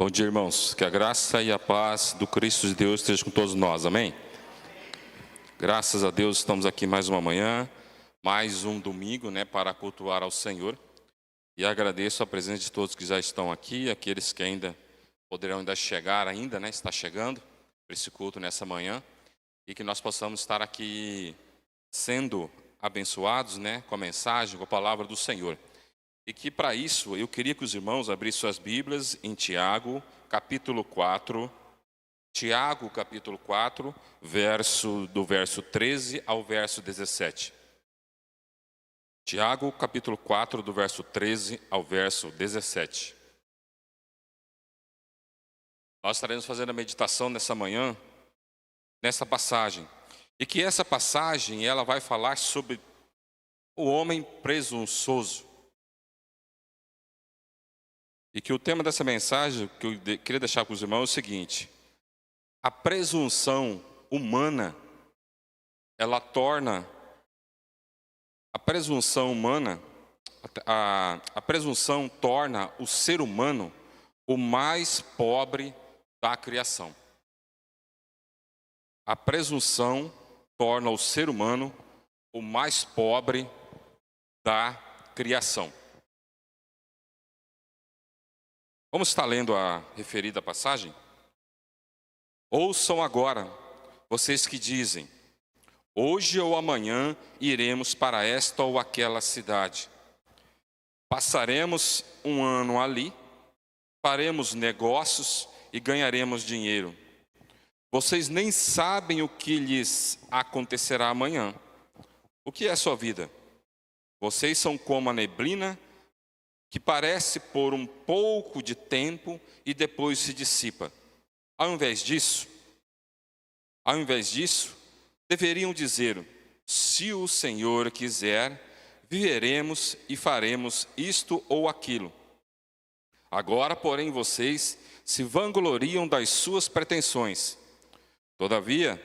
Bom dia, irmãos. Que a graça e a paz do Cristo de Deus esteja com todos nós. Amém? Graças a Deus estamos aqui mais uma manhã, mais um domingo, para cultuar ao Senhor. E agradeço a presença de todos que já estão aqui, aqueles que ainda poderão ainda chegar está chegando para esse culto nessa manhã. E que nós possamos estar aqui sendo abençoados, com a mensagem, com a palavra do Senhor. E que para isso eu queria que os irmãos abrissem suas Bíblias em Tiago, capítulo 4. Tiago, capítulo 4, do verso 13 ao verso 17. Tiago, capítulo 4, do verso 13 ao verso 17. Nós estaremos fazendo a meditação nessa manhã, nessa passagem. E que essa passagem, ela vai falar sobre o homem presunçoso. E que o tema dessa mensagem, que eu queria deixar para os irmãos, é o seguinte: a presunção humana, ela torna a presunção torna o ser humano o mais pobre da criação. A presunção torna o ser humano o mais pobre da criação. Vamos estar lendo a referida passagem? Ouçam agora, vocês que dizem: hoje ou amanhã iremos para esta ou aquela cidade. Passaremos um ano ali, faremos negócios e ganharemos dinheiro. Vocês nem sabem o que lhes acontecerá amanhã. O que é a sua vida? Vocês são como a neblina que parece por um pouco de tempo e depois se dissipa. Ao invés disso, deveriam dizer: se o Senhor quiser, viveremos e faremos isto ou aquilo. Agora, porém, vocês se vangloriam das suas pretensões. Todavia,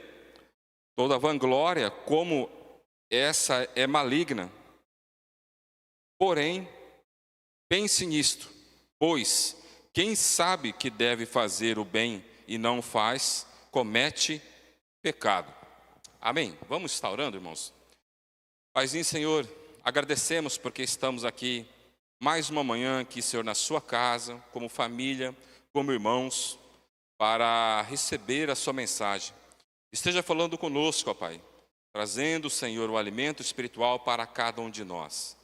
toda vanglória como essa é maligna. Porém, pense nisto, pois quem sabe que deve fazer o bem e não faz, comete pecado. Amém? Vamos estar orando, irmãos? Paizinho, Senhor, agradecemos porque estamos aqui mais uma manhã aqui, Senhor, na sua casa, como família, como irmãos, para receber a sua mensagem. Esteja falando conosco, ó Pai, trazendo, Senhor, o alimento espiritual para cada um de nós.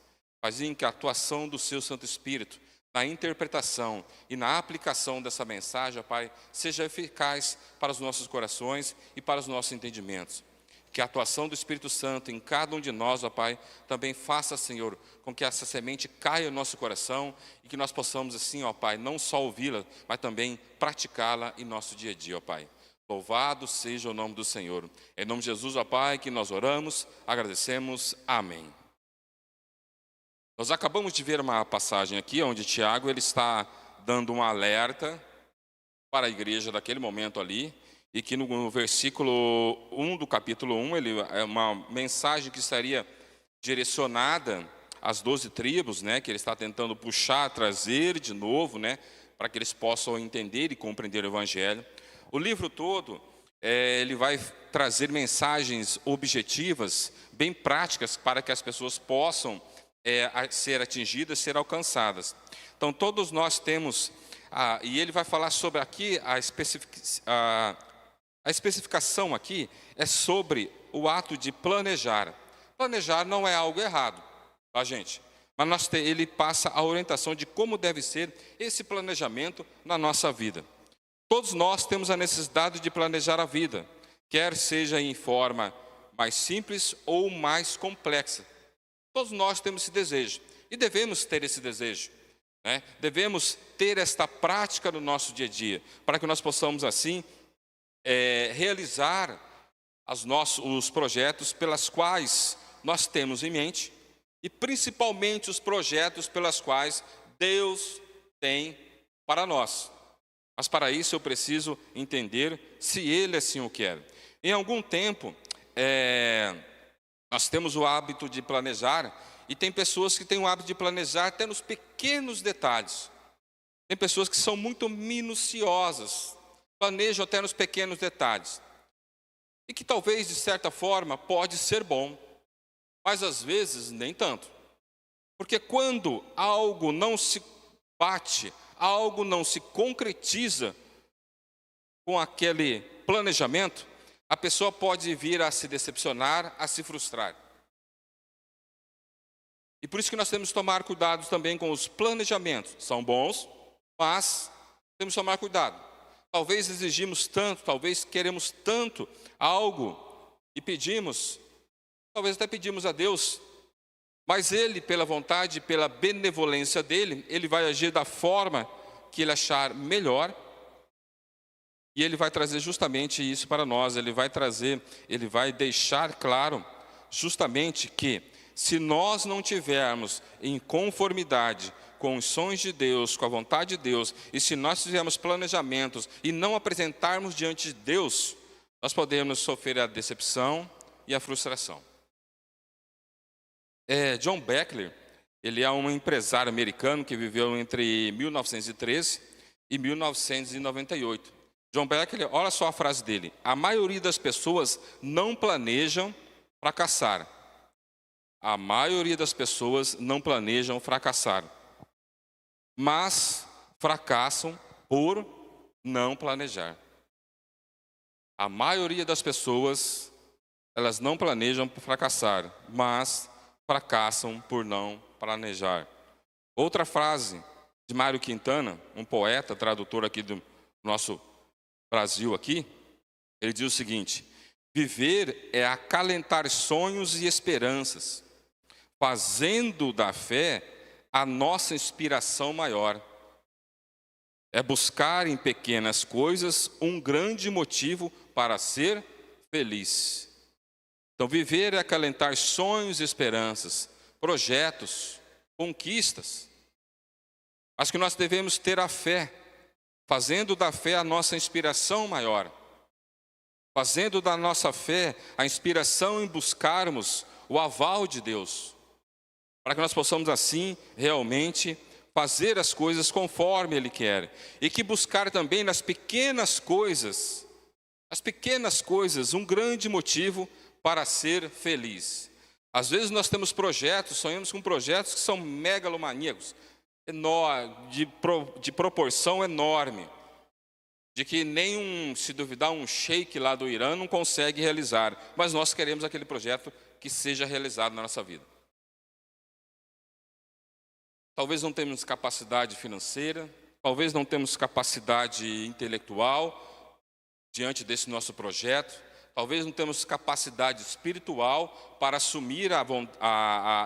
Paizinho, que a atuação do seu Santo Espírito na interpretação e na aplicação dessa mensagem, ó Pai, seja eficaz para os nossos corações e para os nossos entendimentos. Que a atuação do Espírito Santo em cada um de nós, ó Pai, também faça, Senhor, com que essa semente caia no nosso coração e que nós possamos, assim, ó Pai, não só ouvi-la, mas também praticá-la em nosso dia a dia, ó Pai. Louvado seja o nome do Senhor. Em nome de Jesus, ó Pai, que nós oramos, agradecemos. Amém. Nós acabamos de ver uma passagem aqui, onde Tiago ele está dando um alerta para a igreja daquele momento ali, e que no versículo 1 do capítulo 1, ele é uma mensagem que estaria direcionada às 12 tribos, que ele está tentando puxar, trazer de novo, para que eles possam entender e compreender o Evangelho. O livro todo, ele vai trazer mensagens objetivas, bem práticas, para que as pessoas possam ser atingidas, ser alcançadas. Então, todos nós temos, e ele vai falar sobre aqui, a especificação aqui é sobre o ato de planejar. Planejar não é algo errado, tá, gente? Mas ele passa a orientação de como deve ser esse planejamento na nossa vida. Todos nós temos a necessidade de planejar a vida, quer seja em forma mais simples ou mais complexa. Todos nós temos esse desejo e devemos ter esse desejo, Devemos ter esta prática no nosso dia a dia, para que nós possamos assim realizar os projetos pelas quais nós temos em mente e principalmente os projetos pelas quais Deus tem para nós. Mas para isso eu preciso entender se Ele assim o quer. Em algum tempo, nós temos o hábito de planejar, e tem pessoas que têm o hábito de planejar até nos pequenos detalhes. Tem pessoas que são muito minuciosas, planejam até nos pequenos detalhes. E que talvez, de certa forma, pode ser bom, mas às vezes nem tanto. Porque quando algo não se bate, algo não se concretiza com aquele planejamento, a pessoa pode vir a se decepcionar, a se frustrar. E por isso que nós temos que tomar cuidado também com os planejamentos. São bons, mas temos que tomar cuidado. Talvez exigimos tanto, talvez queremos tanto algo e pedimos, talvez até pedimos a Deus, mas Ele, pela vontade, pela benevolência dEle, Ele vai agir da forma que Ele achar melhor, e Ele vai trazer justamente isso para nós. Ele vai deixar claro justamente que se nós não tivermos em conformidade com os sonhos de Deus, com a vontade de Deus, e se nós fizermos planejamentos e não apresentarmos diante de Deus, nós podemos sofrer a decepção e a frustração. John Beckler, ele é um empresário americano que viveu entre 1913 e 1998. John Beckler, olha só a frase dele: a maioria das pessoas não planejam fracassar. A maioria das pessoas não planejam fracassar, mas fracassam por não planejar. A maioria das pessoas, elas não planejam fracassar, mas fracassam por não planejar. Outra frase de Mário Quintana, um poeta, tradutor aqui do nosso Brasil aqui, ele diz o seguinte: viver é acalentar sonhos e esperanças, fazendo da fé a nossa inspiração maior. É buscar em pequenas coisas um grande motivo para ser feliz. Então, viver é acalentar sonhos e esperanças, projetos, conquistas. Mas que nós devemos ter a fé, fazendo da fé a nossa inspiração maior. Fazendo da nossa fé a inspiração em buscarmos o aval de Deus. Para que nós possamos assim, realmente, fazer as coisas conforme Ele quer. E que buscar também nas pequenas coisas, um grande motivo para ser feliz. Às vezes nós temos projetos, sonhamos com projetos que são megalomaníacos, de proporção enorme, de que nem se duvidar, um sheik lá do Irã não consegue realizar, mas nós queremos aquele projeto que seja realizado na nossa vida. Talvez não temos capacidade financeira, talvez não temos capacidade intelectual diante desse nosso projeto, talvez não temos capacidade espiritual para assumir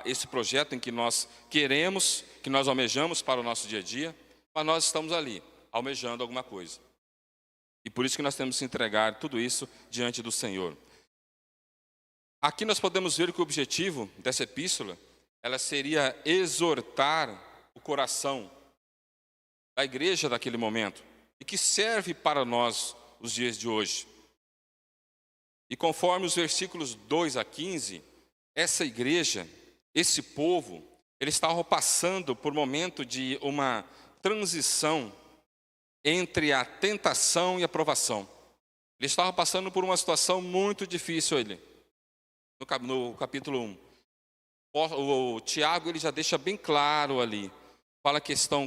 esse projeto em que nós queremos, que nós almejamos para o nosso dia a dia, mas nós estamos ali, almejando alguma coisa. E por isso que nós temos que entregar tudo isso diante do Senhor. Aqui nós podemos ver que o objetivo dessa epístola, ela seria exortar o coração da igreja daquele momento, e que serve para nós os dias de hoje. E conforme os versículos 2 a 15, essa igreja, esse povo, eles estavam passando por um momento de uma transição entre a tentação e a provação. Eles estavam passando por uma situação muito difícil ali. No capítulo 1. O Tiago, ele já deixa bem claro ali.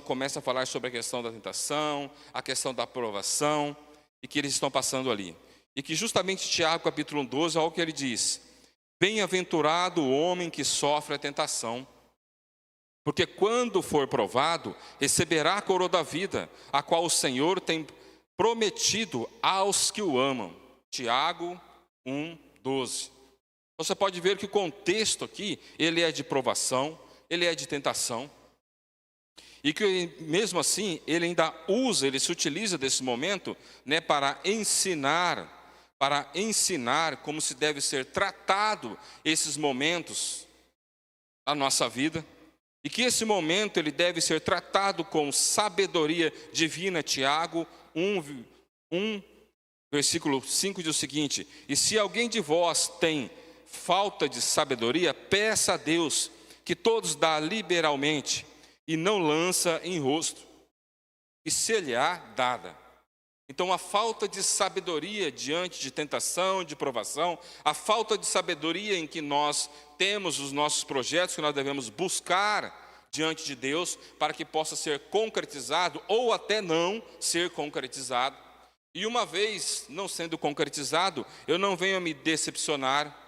Começa a falar sobre a questão da tentação, a questão da provação, e que eles estão passando ali. E que justamente Tiago, capítulo 12, olha o que ele diz: bem-aventurado o homem que sofre a tentação, porque quando for provado, receberá a coroa da vida, a qual o Senhor tem prometido aos que o amam. Tiago 1:12. Você pode ver que o contexto aqui, ele é de provação, ele é de tentação. E que mesmo assim, ele se utiliza desse momento, né, para ensinar como se deve ser tratado esses momentos na nossa vida. E que esse momento ele deve ser tratado com sabedoria divina. Tiago 1, versículo 5 diz o seguinte: e se alguém de vós tem falta de sabedoria, peça a Deus, que todos dá liberalmente, e não lança em rosto, e ser-lhe-á dada. Então, a falta de sabedoria diante de tentação, de provação, a falta de sabedoria em que nós temos os nossos projetos que nós devemos buscar diante de Deus para que possa ser concretizado ou até não ser concretizado. E uma vez não sendo concretizado, eu não venho me decepcionar,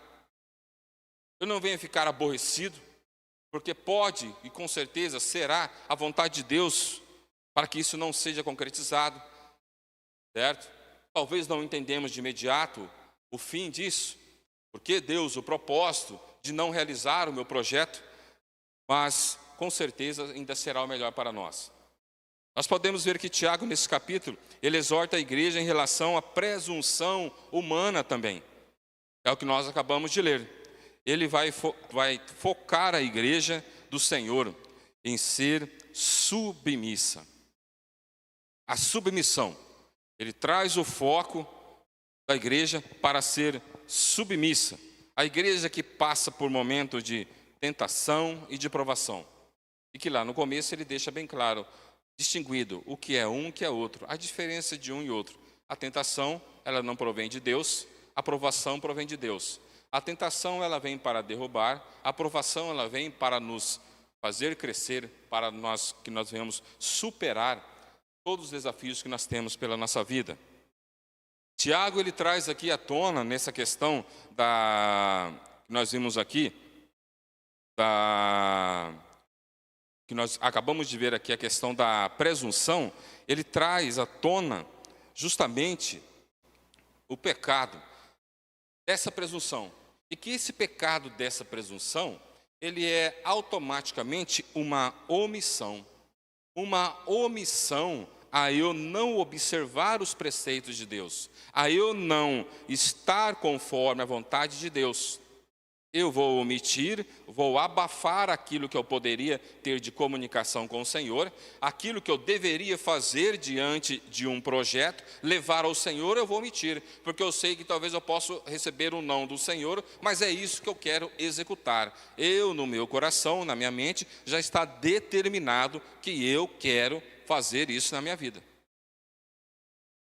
eu não venho ficar aborrecido, porque pode e com certeza será a vontade de Deus para que isso não seja concretizado. Certo? Talvez não entendemos de imediato o fim disso, porque Deus, o propósito de não realizar o meu projeto, mas com certeza ainda será o melhor para nós. Nós podemos ver que Tiago, nesse capítulo, ele exorta a igreja em relação à presunção humana também. É o que nós acabamos de ler. Ele vai focar a igreja do Senhor em ser submissa. A submissão. Ele traz o foco da igreja para ser submissa. A igreja que passa por momentos de tentação e de provação. E que lá no começo ele deixa bem claro, distinguido o que é um e o que é outro. A diferença de um e outro. A tentação, ela não provém de Deus. A provação provém de Deus. A tentação, ela vem para derrubar. A provação, ela vem para nos fazer crescer, para que nós venhamos superar todos os desafios que nós temos pela nossa vida. Tiago, ele traz aqui à tona, nessa questão que nós vimos aqui, que nós acabamos de ver aqui, a questão da presunção, ele traz à tona justamente o pecado dessa presunção. E que esse pecado dessa presunção, ele é automaticamente uma omissão. Uma omissão a eu não observar os preceitos de Deus, a eu não estar conforme a vontade de Deus. Eu vou omitir, vou abafar aquilo que eu poderia ter de comunicação com o Senhor, aquilo que eu deveria fazer diante de um projeto, levar ao Senhor, eu vou omitir, porque eu sei que talvez eu possa receber um não do Senhor, mas é isso que eu quero executar. Eu, no meu coração, na minha mente, já está determinado que eu quero fazer isso na minha vida.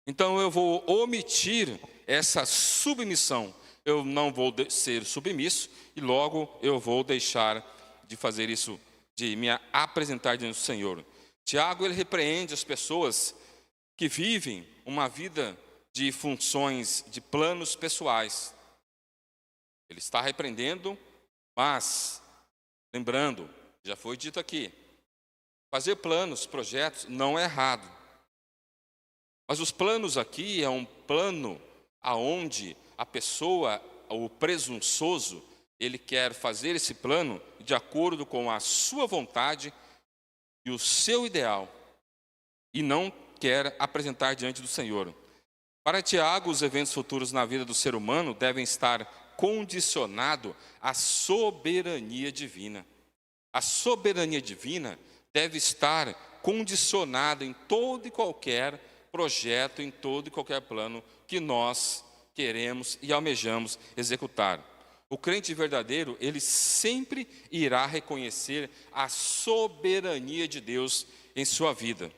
Então eu vou omitir essa submissão. Eu não vou ser submisso e logo eu vou deixar de fazer isso, de me apresentar diante do Senhor. Tiago, ele repreende as pessoas que vivem uma vida de funções, de planos pessoais. Ele está repreendendo, mas, lembrando, já foi dito aqui, fazer planos, projetos, não é errado. Mas os planos aqui é um plano aonde a pessoa, o presunçoso, ele quer fazer esse plano de acordo com a sua vontade e o seu ideal, e não quer apresentar diante do Senhor. Para Tiago, os eventos futuros na vida do ser humano devem estar condicionados à soberania divina. A soberania divina deve estar condicionada em todo e qualquer projeto, em todo e qualquer plano que nós queremos e almejamos executar. O crente verdadeiro, ele sempre irá reconhecer a soberania de Deus em sua vida.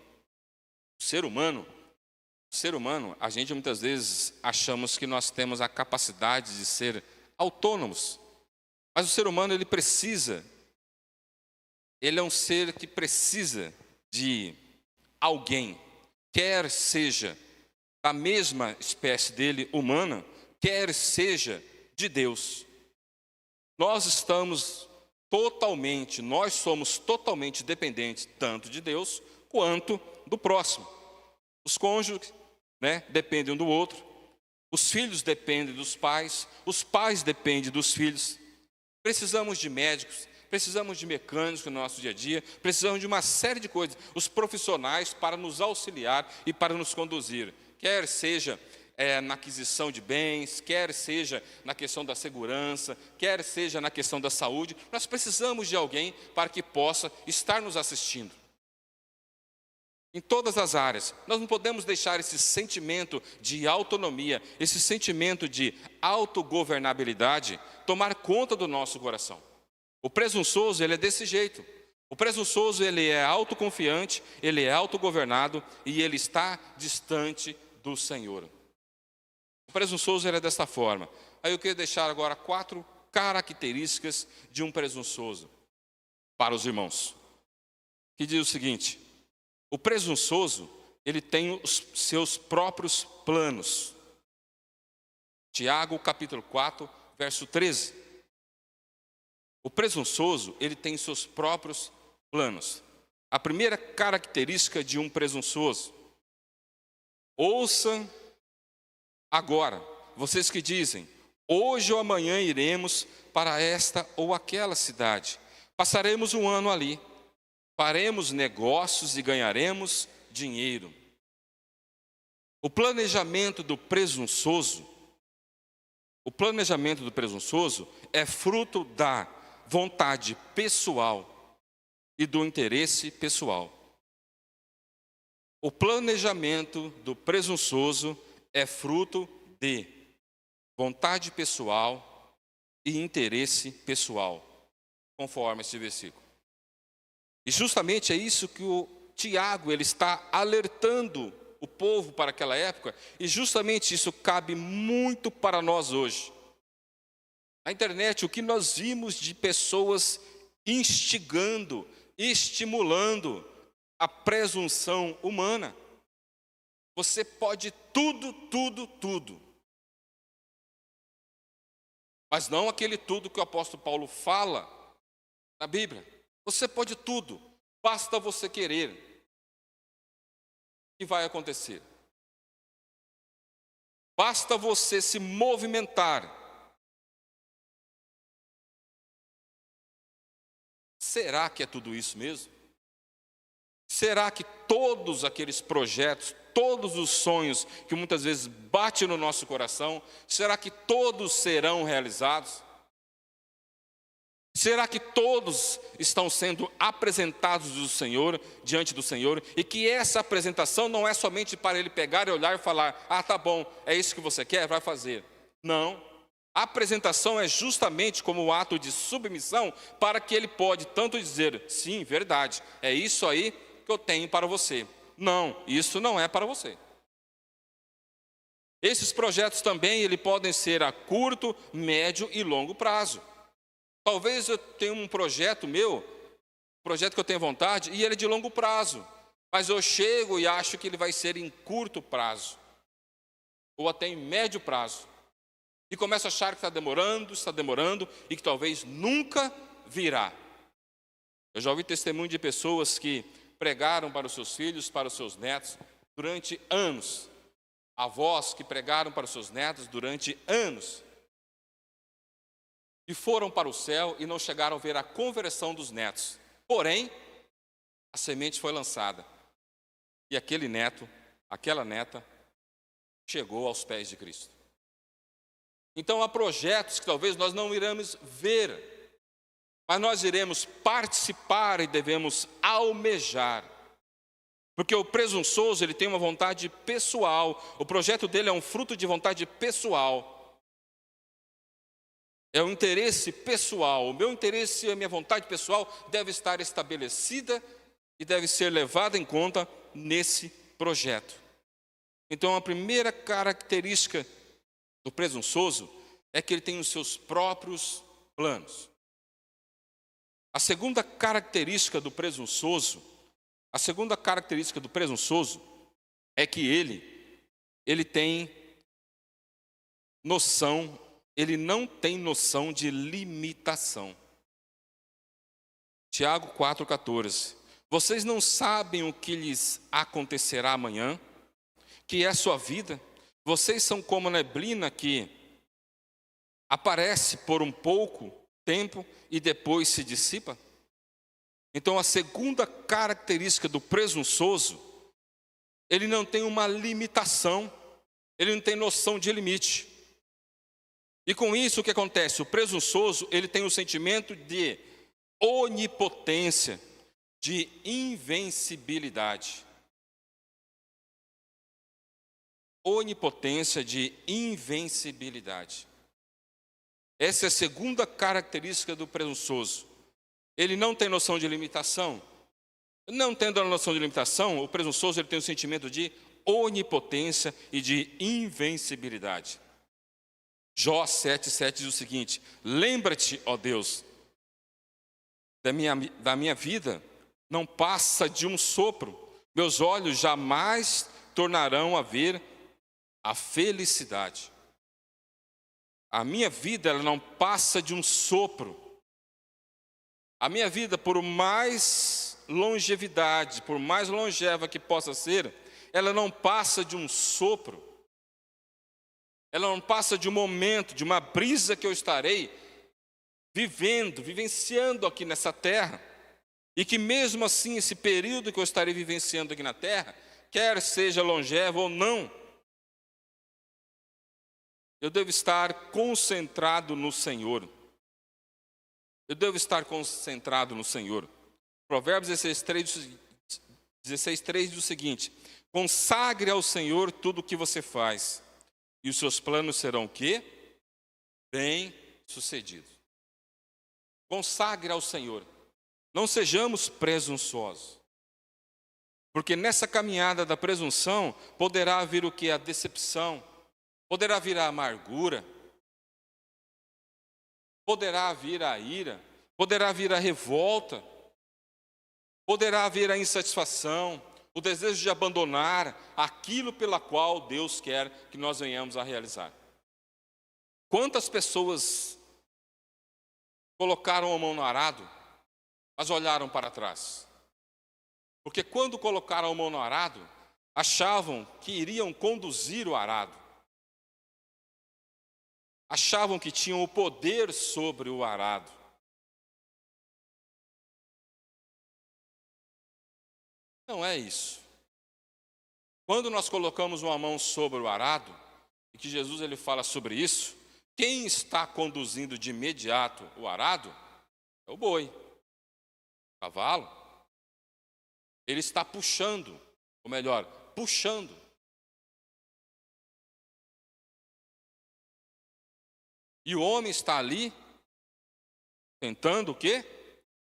O ser humano, a gente muitas vezes achamos que nós temos a capacidade de ser autônomos. Mas o ser humano, ele é um ser que precisa de alguém, quer seja da mesma espécie dele, humana, quer seja de Deus. Nós somos totalmente dependentes tanto de Deus quanto do próximo. Os cônjuges, dependem um do outro, os filhos dependem dos pais, os pais dependem dos filhos. Precisamos de médicos, precisamos de mecânicos no nosso dia a dia, precisamos de uma série de coisas, os profissionais para nos auxiliar e para nos conduzir. Quer seja na aquisição de bens, quer seja na questão da segurança, quer seja na questão da saúde, nós precisamos de alguém para que possa estar nos assistindo. Em todas as áreas, nós não podemos deixar esse sentimento de autonomia, esse sentimento de autogovernabilidade tomar conta do nosso coração. O presunçoso, ele é desse jeito. O presunçoso, ele é autoconfiante, ele é autogovernado e ele está distante do Senhor. O presunçoso, ele é desta forma. Aí eu queria deixar agora 4 características de um presunçoso para os irmãos. Que diz o seguinte: o presunçoso, ele tem os seus próprios planos. Tiago, capítulo 4, verso 13. O presunçoso, ele tem seus próprios planos. A primeira característica de um presunçoso: ouça agora, vocês que dizem, hoje ou amanhã iremos para esta ou aquela cidade, passaremos um ano ali, faremos negócios e ganharemos dinheiro. O planejamento do presunçoso é fruto da vontade pessoal e do interesse pessoal. O planejamento do presunçoso é fruto de vontade pessoal e interesse pessoal, conforme esse versículo. E justamente é isso que o Tiago, ele está alertando o povo para aquela época, e justamente isso cabe muito para nós hoje. Na internet, o que nós vimos de pessoas instigando, estimulando a presunção humana. Você pode tudo, tudo, tudo. Mas não aquele tudo que o apóstolo Paulo fala na Bíblia. Você pode tudo, basta você querer. O que vai acontecer? Basta você se movimentar. Será que é tudo isso mesmo? Será que todos aqueles projetos, todos os sonhos que muitas vezes batem no nosso coração, será que todos serão realizados? Será que todos estão sendo apresentados do Senhor, diante do Senhor, e que essa apresentação não é somente para ele pegar e olhar e falar, ah, tá bom, é isso que você quer, vai fazer. Não. A apresentação é justamente como um ato de submissão para que ele pode tanto dizer, sim, verdade, é isso aí que eu tenho para você. Não, isso não é para você. Esses projetos também podem ser a curto, médio e longo prazo. Talvez eu tenha um projeto meu, projeto que eu tenho vontade, e ele é de longo prazo. Mas eu chego e acho que ele vai ser em curto prazo. Ou até em médio prazo. E começo a achar que está demorando, e que talvez nunca virá. Eu já ouvi testemunho de pessoas que pregaram para os seus filhos, para os seus netos, durante anos. Avós que pregaram para os seus netos durante anos. E foram para o céu e não chegaram a ver a conversão dos netos. Porém, a semente foi lançada. E aquele neto, aquela neta, chegou aos pés de Cristo. Então há projetos que talvez nós não iremos ver, mas nós iremos participar e devemos almejar. Porque o presunçoso, ele tem uma vontade pessoal, o projeto dele é um fruto de vontade pessoal. É um interesse pessoal, o meu interesse e a minha vontade pessoal deve estar estabelecida e deve ser levada em conta nesse projeto. Então a primeira característica do presunçoso é que ele tem os seus próprios planos. A segunda característica do presunçoso é que ele tem noção, ele não tem noção de limitação. Tiago 4,14. Vocês não sabem o que lhes acontecerá amanhã, que é a sua vida? Vocês são como a neblina que aparece por um pouco tempo e depois se dissipa. Então a segunda característica do presunçoso, ele não tem uma limitação, ele não tem noção de limite. E com isso o que acontece? O presunçoso, ele tem o sentimento de onipotência, de invencibilidade. Onipotência de invencibilidade. Essa é a segunda característica do presunçoso. ele não tem noção de limitação. Não tendo a noção de limitação, o presunçoso ele tem um sentimento de onipotência e de invencibilidade. Jó 7,7 diz o seguinte: lembra-te, ó Deus, da minha vida, não passa de um sopro. Meus olhos jamais tornarão a ver a felicidade. A minha vida, ela não passa de um sopro. A minha vida, por mais longevidade, por mais longeva que possa ser, ela não passa de um sopro. Ela não passa de um momento, de uma brisa que eu estarei vivenciando aqui nessa terra. E que mesmo assim, esse período que eu estarei vivenciando aqui na terra, quer seja longevo ou não, eu devo estar concentrado no Senhor. Eu devo estar concentrado no Senhor. Provérbios 16:3 diz o seguinte: consagre ao Senhor tudo o que você faz, e os seus planos serão o quê? Bem-sucedidos. Consagre ao Senhor. Não sejamos presunçosos. Porque nessa caminhada da presunção, poderá vir o que? A decepção. Poderá vir a amargura. Poderá vir a ira. Poderá vir a revolta. Poderá vir a insatisfação. O desejo de abandonar aquilo pela qual Deus quer que nós venhamos a realizar. Quantas pessoas colocaram a mão no arado, mas olharam para trás? Porque quando colocaram a mão no arado, achavam que iriam conduzir o arado. Achavam que tinham o poder sobre o arado. Não é isso. Quando nós colocamos uma mão sobre o arado, e que Jesus ele fala sobre isso, quem está conduzindo de imediato o arado é o boi, o cavalo. Ele está puxando, ou melhor, puxando. E o homem está ali, tentando o quê?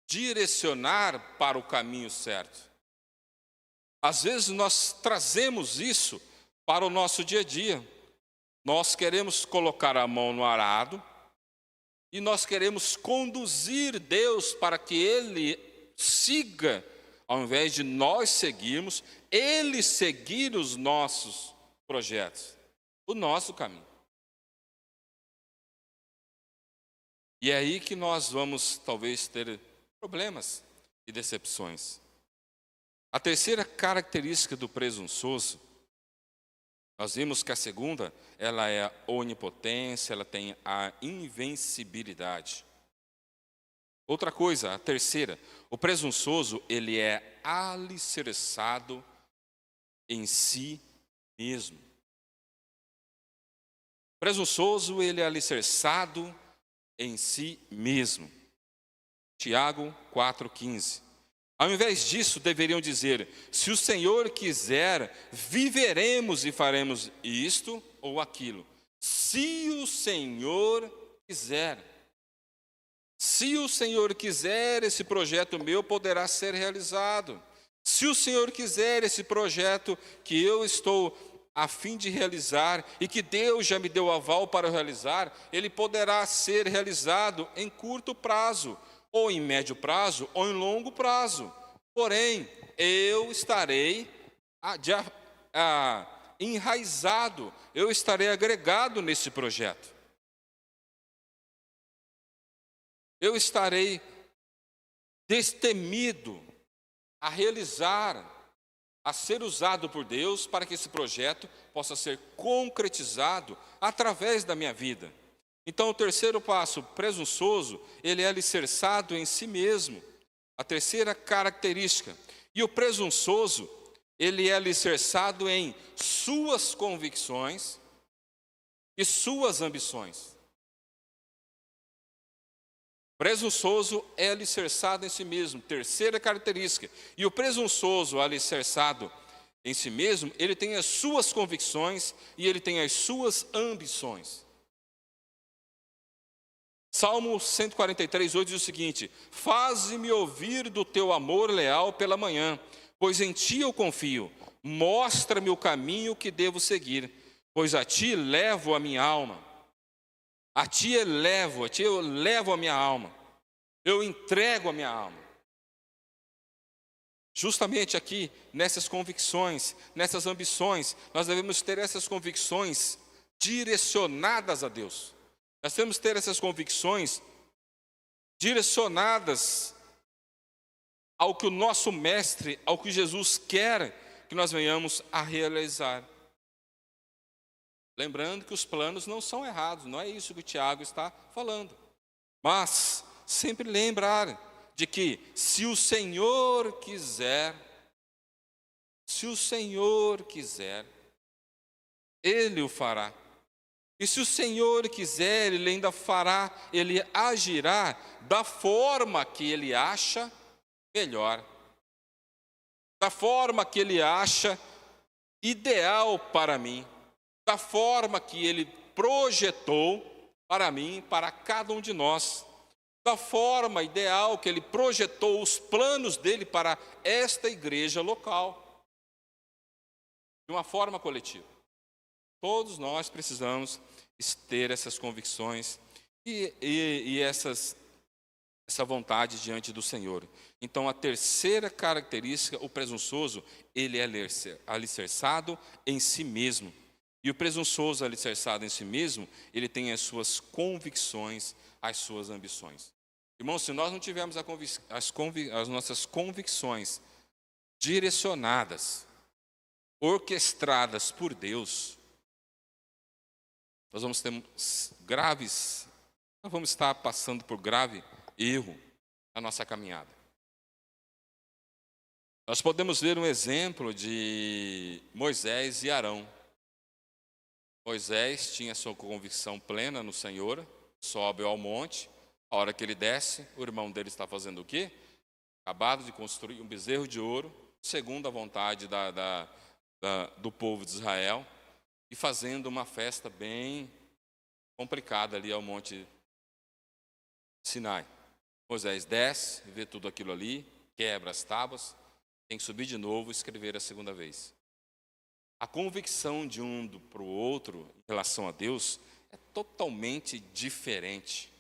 Direcionar para o caminho certo. Às vezes nós trazemos isso para o nosso dia a dia. Nós queremos colocar a mão no arado e nós queremos conduzir Deus para que Ele siga, ao invés de nós seguirmos, Ele seguir os nossos projetos, o nosso caminho. E é aí que nós vamos talvez ter problemas e decepções. A terceira característica do presunçoso, nós vimos que a segunda, ela é a onipotência, ela tem a invencibilidade. Outra coisa, a terceira, o presunçoso, ele é alicerçado em si mesmo. O presunçoso, ele é alicerçado em si mesmo. Tiago 4,15. Ao invés disso, deveriam dizer: se o Senhor quiser, viveremos e faremos isto ou aquilo. Se o Senhor quiser. Se o Senhor quiser, esse projeto meu poderá ser realizado. Se o Senhor quiser, esse projeto que eu estou a fim de realizar e que Deus já me deu aval para realizar, ele poderá ser realizado em curto prazo, ou em médio prazo, ou em longo prazo. Porém, eu estarei enraizado, eu estarei agregado nesse projeto. Eu estarei destemido a realizar, a ser usado por Deus para que esse projeto possa ser concretizado através da minha vida. Então, o terceiro passo, presunçoso, ele é alicerçado em si mesmo. A terceira característica. E o presunçoso, ele é alicerçado em suas convicções e suas ambições. Presunçoso é alicerçado em si mesmo, terceira característica. E o presunçoso alicerçado em si mesmo, ele tem as suas convicções e ele tem as suas ambições. Salmo 143:8 diz o seguinte: faze-me ouvir do teu amor leal pela manhã, pois em ti eu confio. Mostra-me o caminho que devo seguir, pois a ti levo a minha alma. A ti eu levo a minha alma. Eu entrego a minha alma. Justamente aqui, nessas convicções, nessas ambições, nós devemos ter essas convicções direcionadas a Deus. Nós temos que ter essas convicções direcionadas ao que o nosso Mestre, ao que Jesus quer que nós venhamos a realizar. Lembrando que os planos não são errados, não é isso que o Tiago está falando. Mas sempre lembrar de que se o Senhor quiser, Ele o fará. E se o Senhor quiser, Ele ainda fará, Ele agirá da forma que Ele acha melhor, da forma que Ele acha ideal para mim, da forma que Ele projetou para mim, para cada um de nós, da forma ideal que Ele projetou os planos dEle para esta igreja local, de uma forma coletiva. Todos nós precisamos ter essas convicções e essa vontade diante do Senhor. Então, a terceira característica, o presunçoso, ele é alicerçado em si mesmo. E o presunçoso alicerçado em si mesmo, ele tem as suas convicções, as suas ambições. Irmãos, se nós não tivermos as nossas convicções direcionadas, orquestradas por Deus, nós vamos estar passando por grave erro na nossa caminhada. Nós podemos ver um exemplo de Moisés e Arão. Moisés tinha sua convicção plena no Senhor, sobe ao monte, a hora que ele desce, o irmão dele está fazendo o quê? Acabado de construir um bezerro de ouro, segundo a vontade do povo de Israel, e fazendo uma festa bem complicada ali ao monte Sinai. Moisés desce, vê tudo aquilo ali, quebra as tábuas, tem que subir de novo e escrever a segunda vez. A convicção de um para o outro em relação a Deus é totalmente diferente.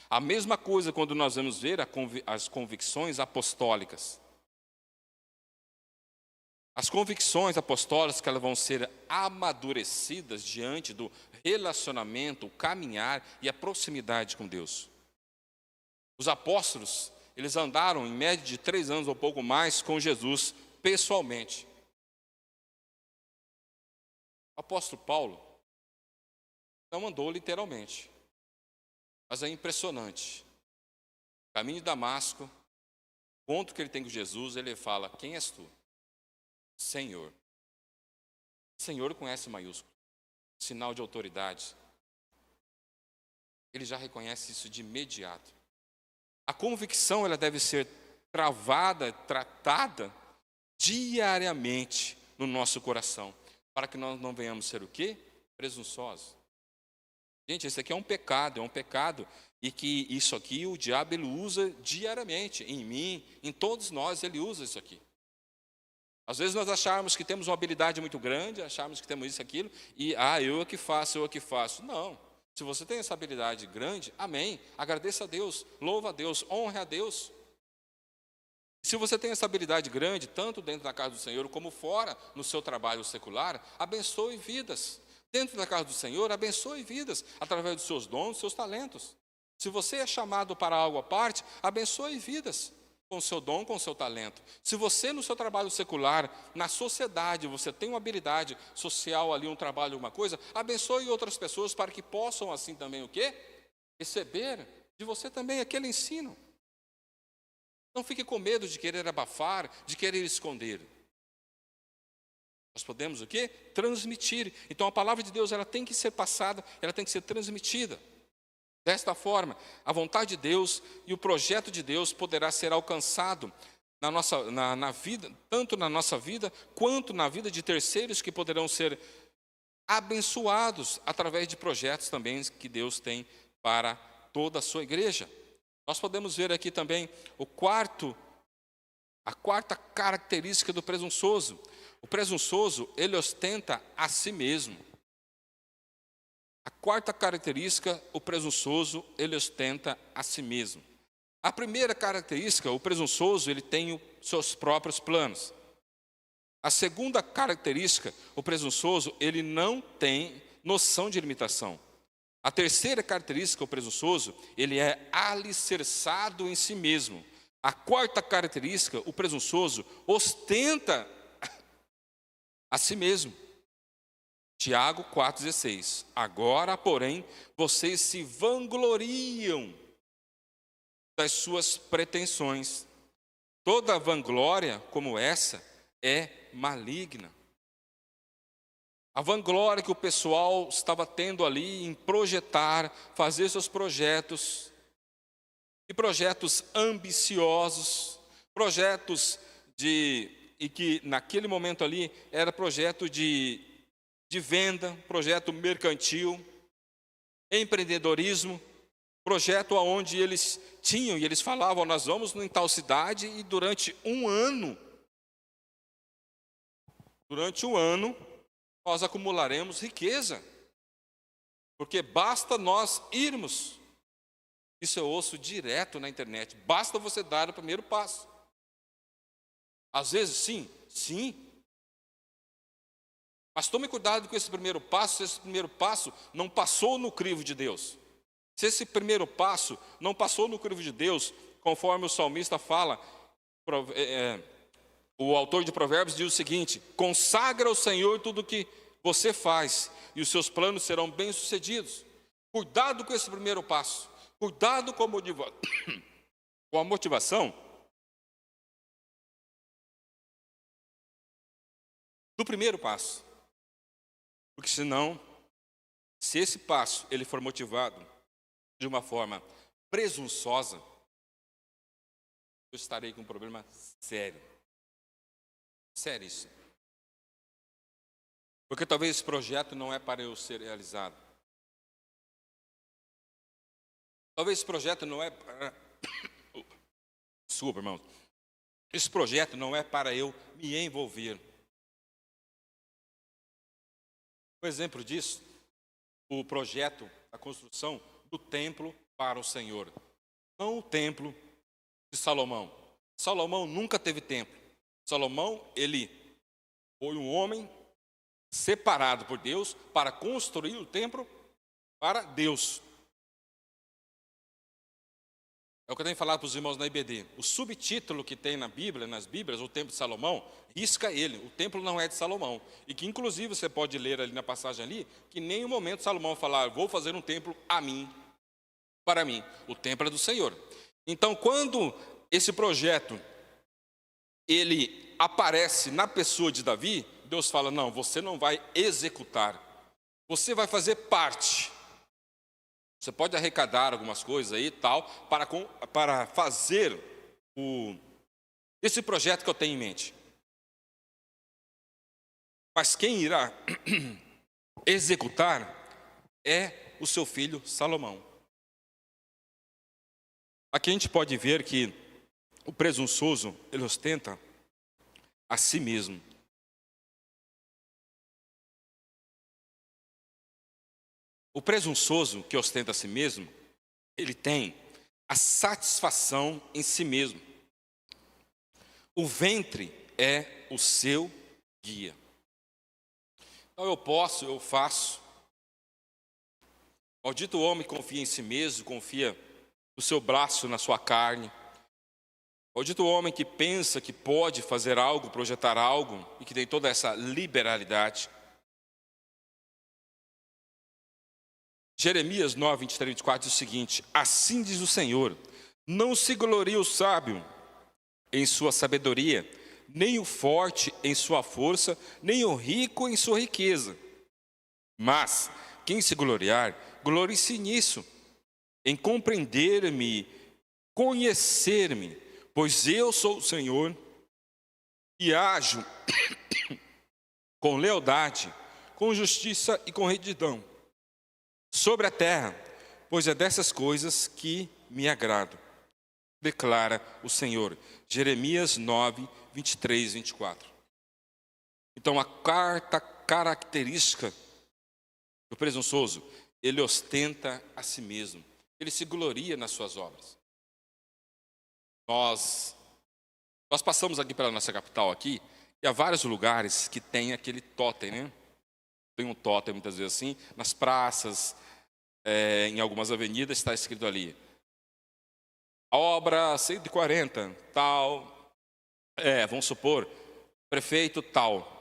A mesma coisa quando nós vamos ver as convicções apostólicas. As convicções apostólicas que elas vão ser amadurecidas diante do relacionamento, o caminhar e a proximidade com Deus. Os apóstolos, eles andaram em média de 3 anos ou pouco mais com Jesus pessoalmente. O apóstolo Paulo não andou literalmente, mas é impressionante. Caminho de Damasco, o ponto que ele tem com Jesus, ele fala: quem és tu? Senhor. Senhor conhece maiúsculo, sinal de autoridade. Ele já reconhece isso de imediato. A convicção ela deve ser tratada diariamente no nosso coração, para que nós não venhamos ser o quê? Presunçosos. Gente, esse aqui é um pecado, e que isso aqui o diabo ele usa diariamente, em mim, em todos nós, ele usa isso aqui. Às vezes nós acharmos que temos uma habilidade muito grande, acharmos que temos isso, aquilo, e eu é que faço. Não, se você tem essa habilidade grande, amém, agradeça a Deus, louva a Deus, honre a Deus. Se você tem essa habilidade grande, tanto dentro da casa do Senhor, como fora, no seu trabalho secular, abençoe vidas. Dentro da casa do Senhor, abençoe vidas, através dos seus dons, dos seus talentos. Se você é chamado para algo à parte, abençoe vidas, com o seu dom, com o seu talento. Se você no seu trabalho secular, na sociedade, você tem uma habilidade social ali, um trabalho, alguma coisa, abençoe outras pessoas para que possam assim também o quê? Receber de você também aquele ensino. Não fique com medo de querer abafar, de querer esconder. Nós podemos o quê? Transmitir. Então a palavra de Deus ela tem que ser passada, ela tem que ser transmitida. Desta forma, a vontade de Deus e o projeto de Deus poderá ser alcançado na vida, tanto na nossa vida, quanto na vida de terceiros que poderão ser abençoados através de projetos também que Deus tem para toda a sua igreja. Nós podemos ver aqui também a quarta característica do presunçoso. O presunçoso, ele ostenta a si mesmo. A quarta característica, o presunçoso, ele ostenta a si mesmo. A primeira característica, o presunçoso, ele tem os seus próprios planos. A segunda característica, o presunçoso, ele não tem noção de limitação. A terceira característica, o presunçoso, ele é alicerçado em si mesmo. A quarta característica, o presunçoso, ostenta a si mesmo. Tiago 4,16. Agora, porém, vocês se vangloriam das suas pretensões. Toda vanglória como essa é maligna. A vanglória que o pessoal estava tendo ali em projetar, fazer seus projetos, e projetos ambiciosos, projetos e que naquele momento ali era projeto de venda, projeto mercantil, empreendedorismo, projeto onde eles tinham, e eles falavam, nós vamos em tal cidade e durante um ano, nós acumularemos riqueza, porque basta nós irmos. Isso eu ouço direto na internet, basta você dar o primeiro passo. Às vezes sim. Mas tome cuidado com esse primeiro passo, se esse primeiro passo não passou no crivo de Deus. Se esse primeiro passo não passou no crivo de Deus, conforme o salmista fala, o autor de Provérbios diz o seguinte: consagra ao Senhor tudo o que você faz, e os seus planos serão bem-sucedidos. Cuidado com esse primeiro passo, cuidado com a motivação do primeiro passo. Porque senão, se esse passo ele for motivado de uma forma presunçosa, eu estarei com um problema sério. Seríssimo. Porque talvez esse projeto não é para eu ser realizado. Talvez esse projeto não é para... Desculpa, irmãos. Esse projeto não é para eu me envolver. Um exemplo disso, o projeto, a construção do templo para o Senhor. Não o templo de Salomão. Salomão nunca teve templo. Salomão, ele foi um homem separado por Deus para construir o templo para Deus. É o que eu tenho falado para os irmãos na IBD. O subtítulo que tem na Bíblia, nas Bíblias, o templo de Salomão, risca ele. O templo não é de Salomão. E que inclusive você pode ler ali na passagem ali, que em nenhum momento Salomão falar, vou fazer um templo a mim, para mim. O templo é do Senhor. Então, quando esse projeto, ele aparece na pessoa de Davi, Deus fala, não, você não vai executar. Você vai fazer parte. Você pode arrecadar algumas coisas aí e tal, para fazer esse projeto que eu tenho em mente. Mas quem irá executar é o seu filho Salomão. Aqui a gente pode ver que o presunçoso, ele ostenta a si mesmo. O presunçoso que ostenta a si mesmo, ele tem a satisfação em si mesmo. O ventre é o seu guia. Então eu faço. Maldito homem que confia em si mesmo, confia no seu braço, na sua carne. Maldito homem que pensa que pode fazer algo, projetar algo, e que tem toda essa liberalidade. Jeremias 9, 23 e 24 diz o seguinte: assim diz o Senhor, não se glorie o sábio em sua sabedoria, nem o forte em sua força, nem o rico em sua riqueza. Mas quem se gloriar, glorie-se nisso, em compreender-me, conhecer-me, pois eu sou o Senhor, e ajo com lealdade, com justiça e com retidão sobre a terra, pois é dessas coisas que me agrado, declara o Senhor. Jeremias 9, 23, 24. Então, a quarta característica do presunçoso, ele ostenta a si mesmo, ele se gloria nas suas obras. Nós passamos aqui pela nossa capital aqui, e há vários lugares que tem aquele tótem, né? Tem um tótem muitas vezes assim, nas praças, em algumas avenidas está escrito ali, a obra 140, tal, vamos supor, prefeito tal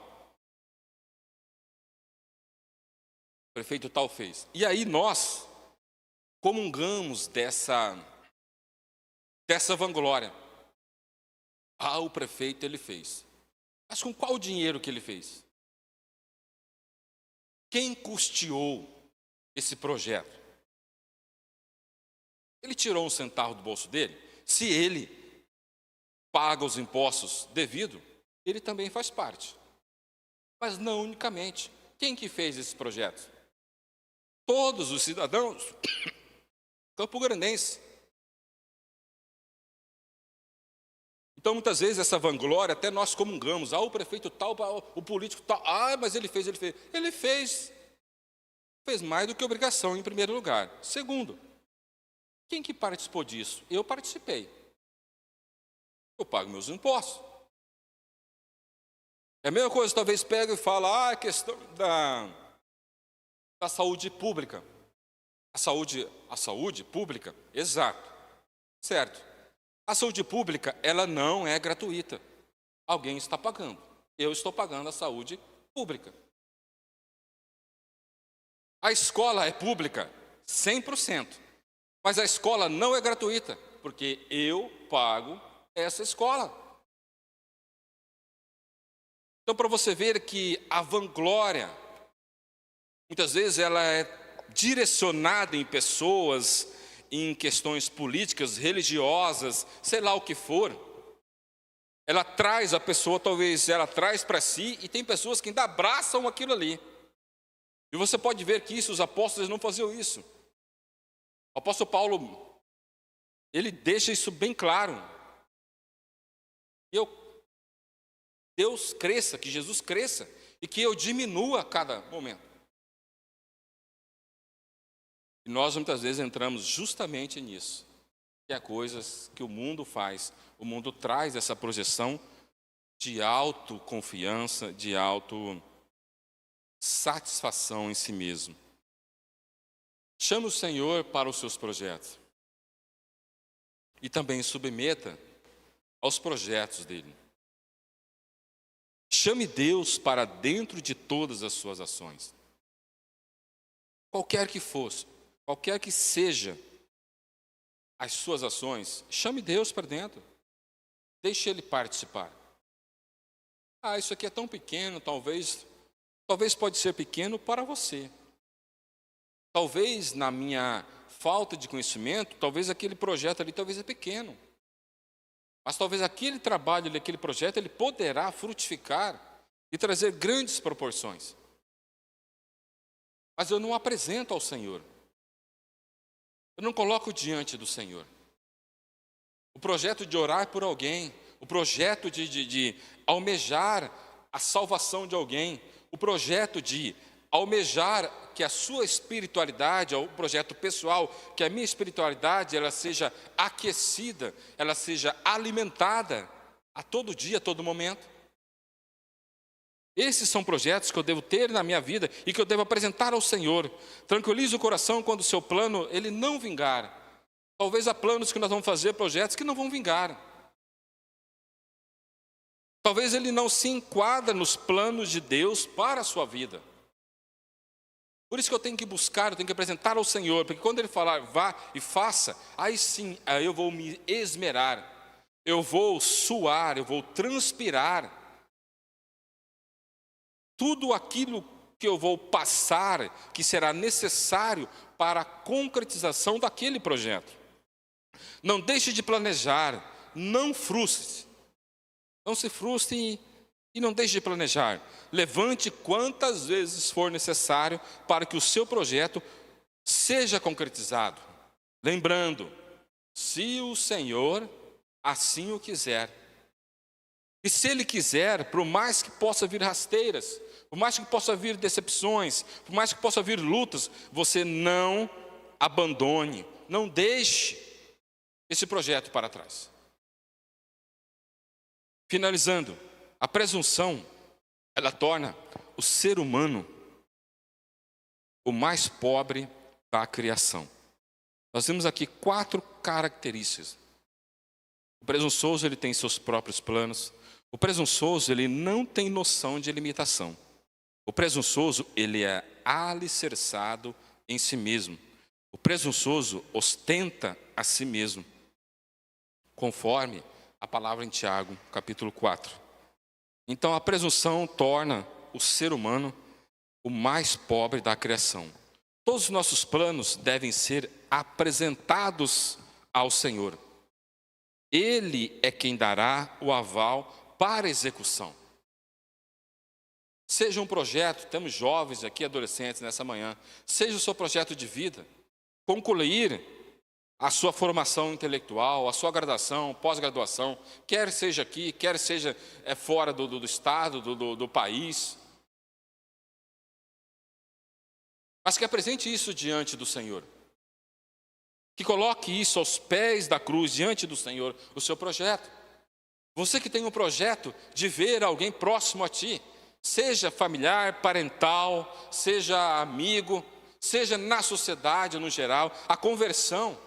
fez. E aí nós comungamos dessa vanglória. O prefeito ele fez. Mas com qual dinheiro que ele fez? Quem custeou esse projeto? Ele tirou um centavo do bolso dele? Se ele paga os impostos devido, ele também faz parte. Mas não unicamente. Quem que fez esse projeto? Todos os cidadãos campograndenses. Então, muitas vezes, essa vanglória, até nós comungamos. O prefeito tal, o político tal. Mas ele fez. Ele fez mais do que obrigação, em primeiro lugar. Segundo, quem que participou disso? Eu participei. Eu pago meus impostos. É a mesma coisa, talvez pega e fala, a questão da saúde pública. A saúde pública, exato, certo. A saúde pública, ela não é gratuita. Alguém está pagando. Eu estou pagando a saúde pública. A escola é pública, 100%. Mas a escola não é gratuita, porque eu pago essa escola. Então, para você ver que a vanglória, muitas vezes ela é direcionada em pessoas, em questões políticas, religiosas, sei lá o que for. Ela traz a pessoa, talvez ela traz para si, e tem pessoas que ainda abraçam aquilo ali. E você pode ver que os apóstolos não faziam isso. O apóstolo Paulo, ele deixa isso bem claro. Deus cresça, que Jesus cresça, e que eu diminua a cada momento. E nós muitas vezes entramos justamente nisso, que é coisas que o mundo faz. O mundo traz essa projeção de autoconfiança, de autossatisfação em si mesmo. Chame o Senhor para os seus projetos. E também submeta aos projetos dele. Chame Deus para dentro de todas as suas ações. Qualquer que fosse, qualquer que seja as suas ações, chame Deus para dentro. Deixe Ele participar. Isso aqui é tão pequeno, talvez pode ser pequeno para você. Talvez na minha falta de conhecimento, talvez aquele projeto ali talvez é pequeno. Mas talvez aquele trabalho, aquele projeto, ele poderá frutificar e trazer grandes proporções. Mas eu não apresento ao Senhor. Eu não coloco diante do Senhor. O projeto de orar por alguém, o projeto de almejar a salvação de alguém, o projeto de almejar que a sua espiritualidade, o projeto pessoal, que a minha espiritualidade ela seja aquecida, ela seja alimentada a todo dia, a todo momento. Esses são projetos que eu devo ter na minha vida e que eu devo apresentar ao Senhor. Tranquilize o coração quando o seu plano ele não vingar. Talvez há planos que nós vamos fazer, projetos que não vão vingar. Talvez ele não se enquadra nos planos de Deus para a sua vida. Por isso que eu tenho que buscar, eu tenho que apresentar ao Senhor, porque quando Ele falar, vá e faça, aí sim, aí eu vou me esmerar, eu vou suar, eu vou transpirar. Tudo aquilo que eu vou passar, que será necessário para a concretização daquele projeto. Não deixe de planejar, não frustre-se. Não se frustre e não deixe de planejar. Levante quantas vezes for necessário para que o seu projeto seja concretizado. Lembrando, se o Senhor assim o quiser. E se Ele quiser, por mais que possa vir rasteiras, por mais que possa vir decepções, por mais que possa vir lutas, você não abandone, não deixe esse projeto para trás. Finalizando, a presunção, ela torna o ser humano o mais pobre da criação. Nós temos aqui 4 características. O presunçoso, ele tem seus próprios planos. O presunçoso, ele não tem noção de limitação. O presunçoso, ele é alicerçado em si mesmo. O presunçoso ostenta a si mesmo, conforme a palavra em Tiago, capítulo 4. Então, a presunção torna o ser humano o mais pobre da criação. Todos os nossos planos devem ser apresentados ao Senhor. Ele é quem dará o aval para a execução. Seja um projeto, temos jovens aqui, adolescentes nessa manhã, seja o seu projeto de vida, concluir a sua formação intelectual, a sua graduação, pós-graduação, quer seja aqui, quer seja fora do estado, do país. Mas que apresente isso diante do Senhor. Que coloque isso aos pés da cruz, diante do Senhor, o seu projeto. Você que tem um projeto de ver alguém próximo a ti, seja familiar, parental, seja amigo, seja na sociedade no geral, a conversão,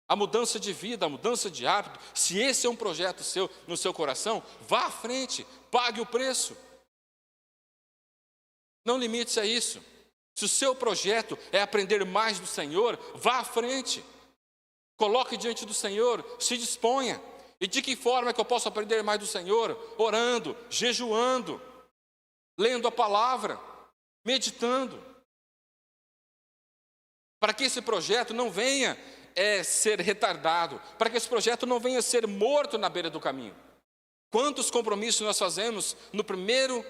a mudança de vida, a mudança de hábito, se esse é um projeto seu, no seu coração, vá à frente, pague o preço. Não limite-se a isso. Se o seu projeto é aprender mais do Senhor, vá à frente. Coloque diante do Senhor, se disponha. E de que forma é que eu posso aprender mais do Senhor? Orando, jejuando, lendo a palavra, meditando. Para que esse projeto não venha ser retardado, para que esse projeto não venha ser morto na beira do caminho. Quantos compromissos nós fazemos no primeiro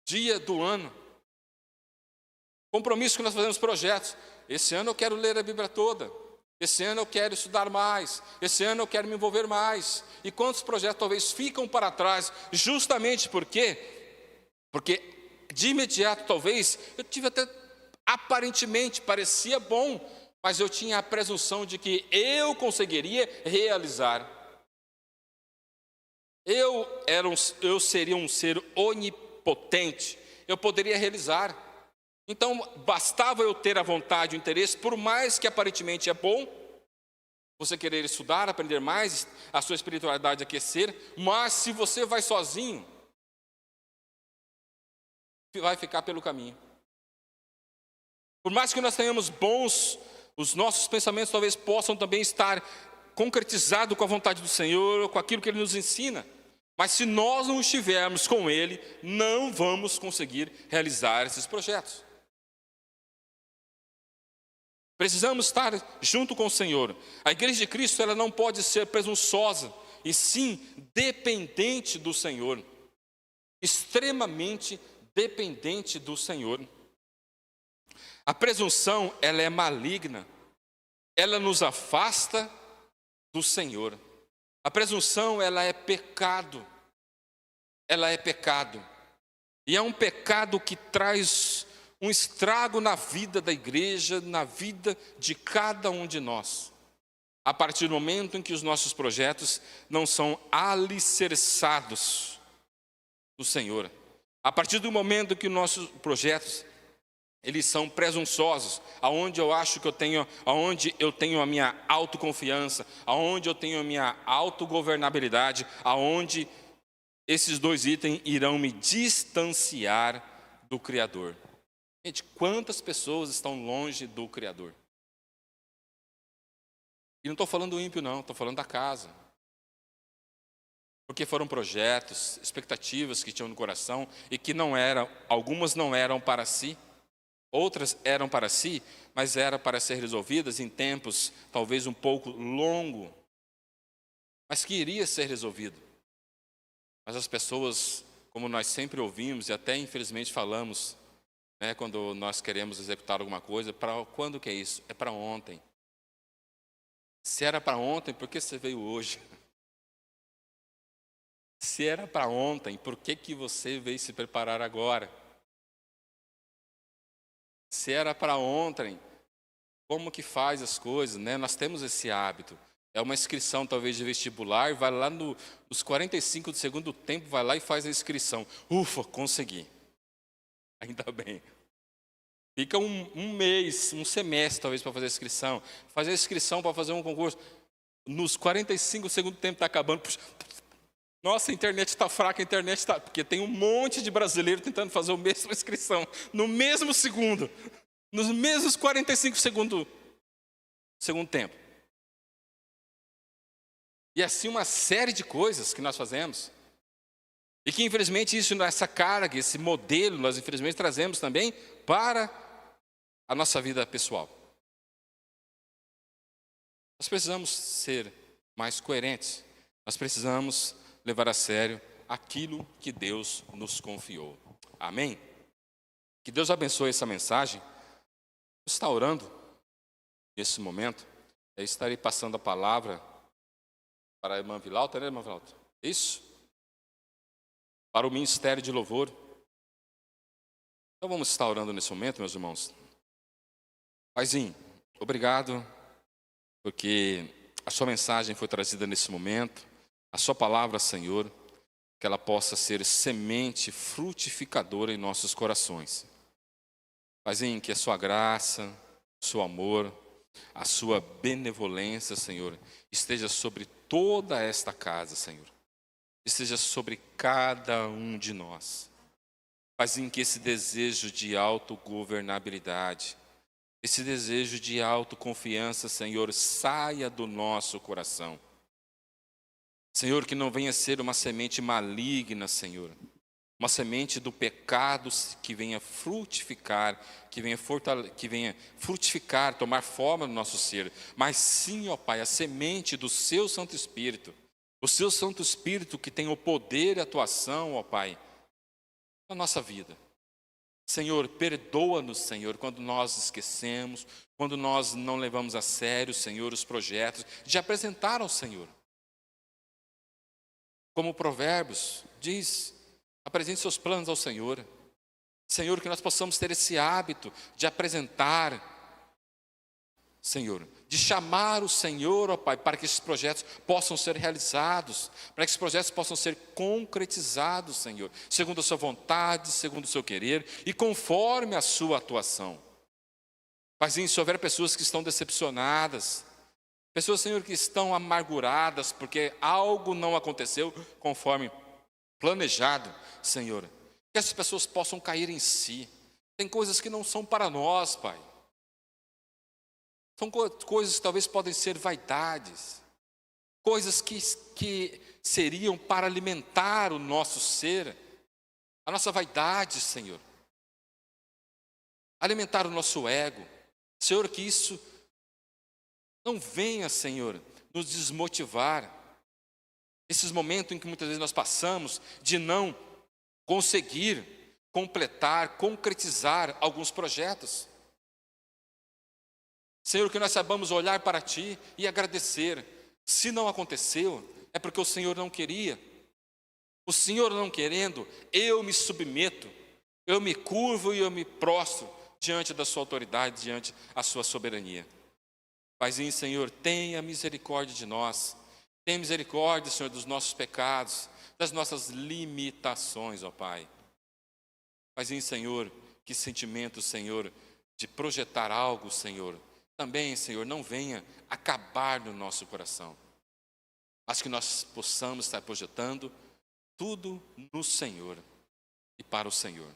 dia do ano? Compromisso que nós fazemos projetos. Esse ano eu quero ler a Bíblia toda. Esse ano eu quero estudar mais. Esse ano eu quero me envolver mais. E quantos projetos talvez ficam para trás, justamente porque de imediato talvez eu tive até aparentemente parecia bom, mas eu tinha a presunção de que eu conseguiria realizar. Eu seria um ser onipotente. Eu poderia realizar. Então, bastava eu ter a vontade e o interesse, por mais que aparentemente é bom, você querer estudar, aprender mais, a sua espiritualidade aquecer, mas se você vai sozinho, vai ficar pelo caminho. Por mais que nós tenhamos bons, os nossos pensamentos talvez possam também estar concretizados com a vontade do Senhor, com aquilo que Ele nos ensina, mas se nós não estivermos com Ele, não vamos conseguir realizar esses projetos. Precisamos estar junto com o Senhor. A igreja de Cristo, ela não pode ser presunçosa, e sim dependente do Senhor. Extremamente dependente do Senhor. A presunção, ela é maligna. Ela nos afasta do Senhor. A presunção, ela é pecado. Ela é pecado. E é um pecado que traz um estrago na vida da igreja, na vida de cada um de nós. A partir do momento em que os nossos projetos não são alicerçados no Senhor. A partir do momento em que os nossos projetos, eles são presunçosos, aonde eu tenho a minha autoconfiança, aonde eu tenho a minha autogovernabilidade, aonde esses 2 itens irão me distanciar do Criador. Gente, quantas pessoas estão longe do Criador? E não estou falando do ímpio, não, estou falando da casa. Porque foram projetos, expectativas que tinham no coração e que algumas não eram para si, outras eram para si, mas eram para ser resolvidas em tempos talvez um pouco longo, mas que iria ser resolvido. Mas as pessoas, como nós sempre ouvimos e até infelizmente falamos, né? Quando nós queremos executar alguma coisa, para quando que é isso? É para ontem. Se era para ontem, por que você veio hoje? Se era para ontem, por que que você veio se preparar agora? Se era para ontem, como que faz as coisas, né? Nós temos esse hábito. É uma inscrição talvez de vestibular, vai lá nos 45 do segundo tempo, vai lá e faz a inscrição. Ufa, consegui. Ainda bem. Fica um mês, um semestre talvez para fazer a inscrição. Fazer a inscrição para fazer um concurso. Nos 45 do segundo tempo está acabando. Puxa, nossa, a internet está fraca, a internet está... Porque tem um monte de brasileiro tentando fazer a mesma inscrição. No mesmo segundo. Nos mesmos 45 segundos. Segundo tempo. E assim uma série de coisas que nós fazemos. E que infelizmente isso, essa carga, esse modelo, nós infelizmente trazemos também para a nossa vida pessoal. Nós precisamos ser mais coerentes. Nós precisamos levar a sério aquilo que Deus nos confiou. Amém? Que Deus abençoe essa mensagem. Está orando nesse momento. Eu estarei passando a palavra para a irmã Vilauta, né, irmã Vilauta? Isso? Para o ministério de louvor. Então vamos estar orando nesse momento, meus irmãos. Paizinho, obrigado, porque a sua mensagem foi trazida nesse momento. A sua palavra, Senhor, que ela possa ser semente frutificadora em nossos corações. Paizinho, que a sua graça, o seu amor, a sua benevolência, Senhor, esteja sobre toda esta casa, Senhor. Esteja sobre cada um de nós. Paizinho, que esse desejo de autogovernabilidade, esse desejo de autoconfiança, Senhor, saia do nosso coração. Senhor, que não venha ser uma semente maligna, Senhor. Uma semente do pecado que venha frutificar, que venha frutificar, tomar forma no nosso ser. Mas sim, ó Pai, a semente do Seu Santo Espírito. O Seu Santo Espírito que tem o poder e a atuação, ó Pai, na nossa vida. Senhor, perdoa-nos, Senhor, quando nós esquecemos, quando nós não levamos a sério, Senhor, os projetos de apresentar ao Senhor. Como Provérbios diz, apresente seus planos ao Senhor. Senhor, que nós possamos ter esse hábito de apresentar, Senhor, de chamar o Senhor, ó Pai, para que esses projetos possam ser realizados, para que esses projetos possam ser concretizados, Senhor, segundo a sua vontade, segundo o seu querer e conforme a sua atuação. Paizinho, se houver pessoas que estão decepcionadas, pessoas, Senhor, que estão amarguradas porque algo não aconteceu conforme planejado, Senhor, que essas pessoas possam cair em si. Tem coisas que não são para nós, Pai. São coisas que talvez podem ser vaidades, coisas que seriam para alimentar o nosso ser, a nossa vaidade, Senhor. Alimentar o nosso ego. Senhor, que isso não venha, Senhor, nos desmotivar. Esses momentos em que muitas vezes nós passamos de não conseguir completar, concretizar alguns projetos. Senhor, que nós saibamos olhar para Ti e agradecer. Se não aconteceu, é porque o Senhor não queria. O Senhor não querendo, eu me submeto, eu me curvo e eu me prostro diante da Sua autoridade, diante da Sua soberania. Paizinho, Senhor, tenha misericórdia de nós. Tenha misericórdia, Senhor, dos nossos pecados, das nossas limitações, ó Pai. Paizinho, Senhor, que sentimento, Senhor, de projetar algo, Senhor, também, Senhor, não venha acabar no nosso coração, mas que nós possamos estar projetando tudo no Senhor e para o Senhor.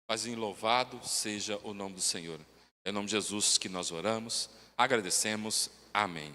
Paizinho, louvado seja o nome do Senhor. É em nome de Jesus que nós oramos, agradecemos, amém.